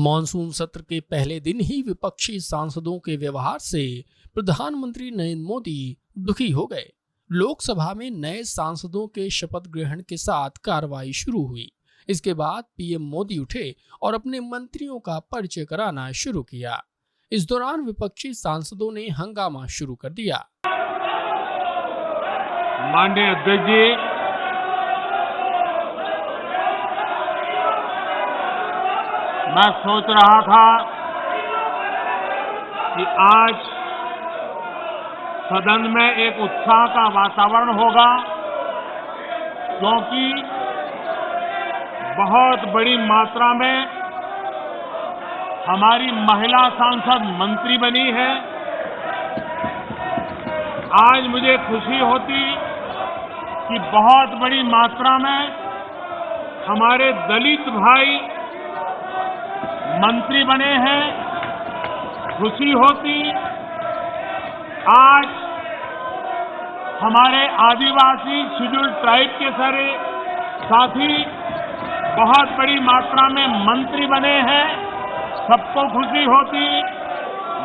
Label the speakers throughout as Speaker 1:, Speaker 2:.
Speaker 1: Monsoon सत्र के पहले दिन ही विपक्षी सांसदों के व्यवहार से प्रधानमंत्री नरेंद्र मोदी दुखी हो गए। लोकसभा में नए सांसदों के शपथ ग्रहण के साथ कार्रवाई शुरू हुई। इसके बाद पीएम मोदी उठे और अपने मंत्रियों का परिचय कराना शुरू किया। इस दौरान विपक्षी सांसदों ने हंगामा शुरू कर दिया।
Speaker 2: माननीय अध्यक्ष जी, मैं सोच रहा था कि आज सदन में एक उत्साह का वातावरण होगा, क्योंकि बहुत बड़ी मात्रा में हमारी महिला सांसद मंत्री बनी है। आज मुझे खुशी होती कि बहुत बड़ी मात्रा में हमारे दलित भाई मंत्री बने हैं। खुशी होती आज हमारे आदिवासी शेड्यूल ट्राइब के सारे साथी बहुत बड़ी मात्रा में मंत्री बने हैं। सबको खुशी होती।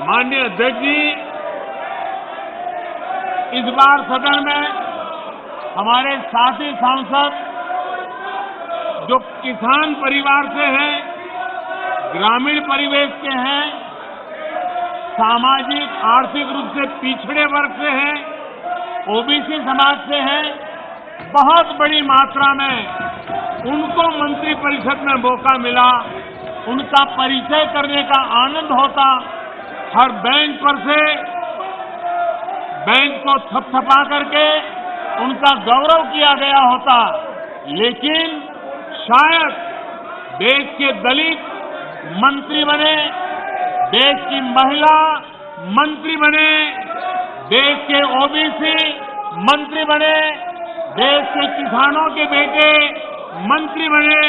Speaker 2: माननीय अध्यक्ष जी, इस बार सदन में हमारे साथी सांसद जो किसान परिवार से हैं, ग्रामीण परिवेश के हैं, सामाजिक आर्थिक रूप से पिछड़े वर्ग से हैं, ओबीसी समाज से हैं, बहुत बड़ी मात्रा में उनको मंत्रिपरिषद में मौका मिला। उनका परिचय करने का आनंद होता। हर बेंच पर से बेंच को थपथपा करके उनका गौरव किया गया होता। लेकिन शायद देश के दलित मंत्री बने, देश की महिला मंत्री बने, देश के ओबीसी मंत्री बने, देश के किसानों के बेटे मंत्री बने,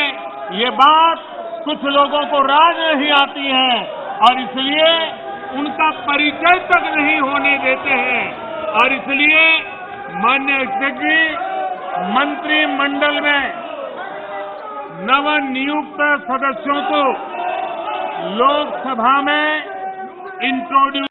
Speaker 2: ये बात कुछ लोगों को राज नहीं आती है और इसलिए उनका परिचय तक नहीं होने देते हैं। और इसलिए माननीय अध्यक्ष जी, मंत्रिमंडल में नवनियुक्त सदस्यों को लोकसभा में इंट्रोड्यूस।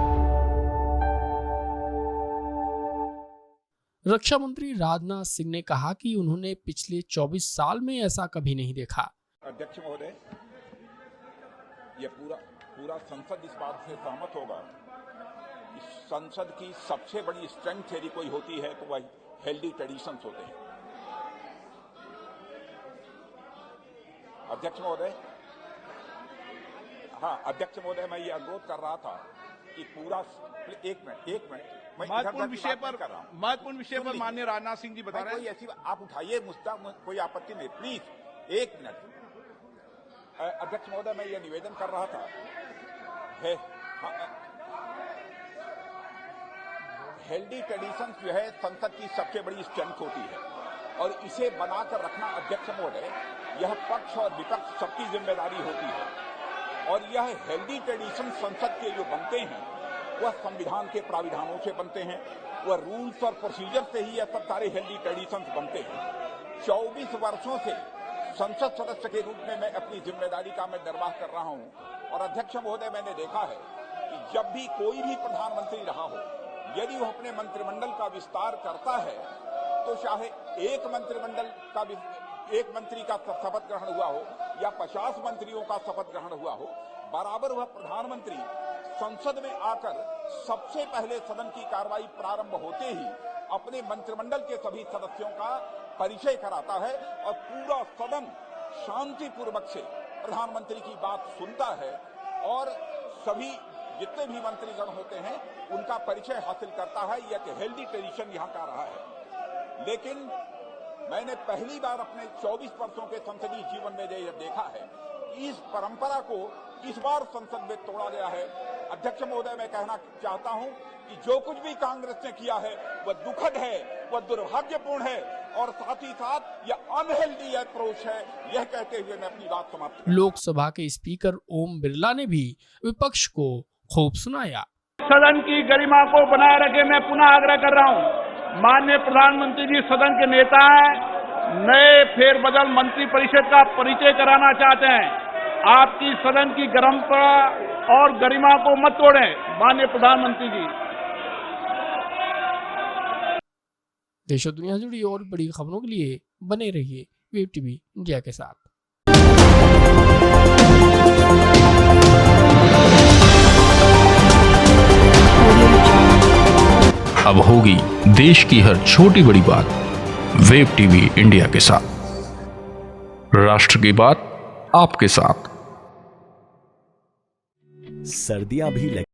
Speaker 1: रक्षा मंत्री राजनाथ सिंह ने कहा कि उन्होंने पिछले 24 साल में ऐसा कभी नहीं देखा।
Speaker 3: अध्यक्ष महोदय, यह पूरा संसद इस बात से सहमत होगा कि संसद की सबसे बड़ी स्ट्रेंथ यदि कोई होती है तो वह हेल्दी ट्रेडिशंस होते हैं। अध्यक्ष महोदय, हाँ अध्यक्ष महोदय, मैं ये अनुरोध कर रहा था कि पूरा एक मिनट महत्वपूर्ण विषय पर माननीय राजनाथ सिंह जी बता रहे हैं। कोई ऐसी आप उठाइए मुद्दा, कोई आपत्ति नहीं, प्लीज एक मिनट। अध्यक्ष महोदय, मैं ये निवेदन कर रहा था हेल्दी ट्रेडिशंस जो है संसद की सबसे बड़ी स्ट्रेंथ होती है और इसे बनाकर रखना अध्यक्ष महोदय, यह पक्ष और विपक्ष सबकी जिम्मेदारी होती है। और यह हेल्दी ट्रेडिशन संसद के जो बनते हैं वह संविधान के प्राविधानों से बनते हैं, वह रूल्स और प्रोसीजर से ही यह सब सारे हेल्दी ट्रेडिशंस बनते हैं। 24 वर्षों से संसद सदस्य के रूप में मैं अपनी जिम्मेदारी का मैं निर्वाह कर रहा हूं और अध्यक्ष महोदय, मैंने देखा है कि जब भी कोई भी प्रधानमंत्री रहा हो, यदि वह अपने मंत्रिमंडल का विस्तार करता है तो चाहे एक मंत्री का शपथ ग्रहण हुआ हो या 50 मंत्रियों का शपथ ग्रहण हुआ हो, बराबर वह प्रधानमंत्री संसद में आकर सबसे पहले सदन की कार्रवाई प्रारंभ होते ही अपने मंत्रिमंडल के सभी सदस्यों का परिचय कराता है और पूरा सदन शांतिपूर्वक से प्रधानमंत्री की बात सुनता है और सभी जितने भी मंत्रीगण होते हैं उनका परिचय हासिल करता है। यह एक हेल्दी ट्रेडिशन यहाँ का रहा है। लेकिन मैंने पहली बार अपने 24 वर्षों के संसदीय जीवन में यह देखा है कि इस परंपरा को इस बार संसद में तोड़ा गया है। अध्यक्ष महोदय, मैं कहना चाहता हूं कि जो कुछ भी कांग्रेस ने किया है वह दुखद है, वह दुर्भाग्यपूर्ण है और साथ ही साथ यह अनहेल्दी अप्रोच है। यह कहते हुए मैं अपनी बात समाप्त।
Speaker 1: लोकसभा के स्पीकर ओम बिरला ने भी विपक्ष को खूब सुनाया।
Speaker 2: सदन की गरिमा को बनाए रखे, मैं पुनः आग्रह कर रहा हूं। माननीय प्रधानमंत्री जी सदन के नेता हैं, नए फेरबदल मंत्रिपरिषद का परिचय कराना चाहते हैं। आपकी सदन की परंपरा और गरिमा को मत तोड़ें। माननीय प्रधानमंत्री जी।
Speaker 1: देश और दुनिया से जुड़ी और बड़ी खबरों के लिए बने रहिए वेब टीवी इंडिया के साथ।
Speaker 4: अब होगी देश की हर छोटी बड़ी बात वेब टीवी इंडिया के साथ। राष्ट्र की बात आपके साथ।
Speaker 5: सर्दियां भी लगी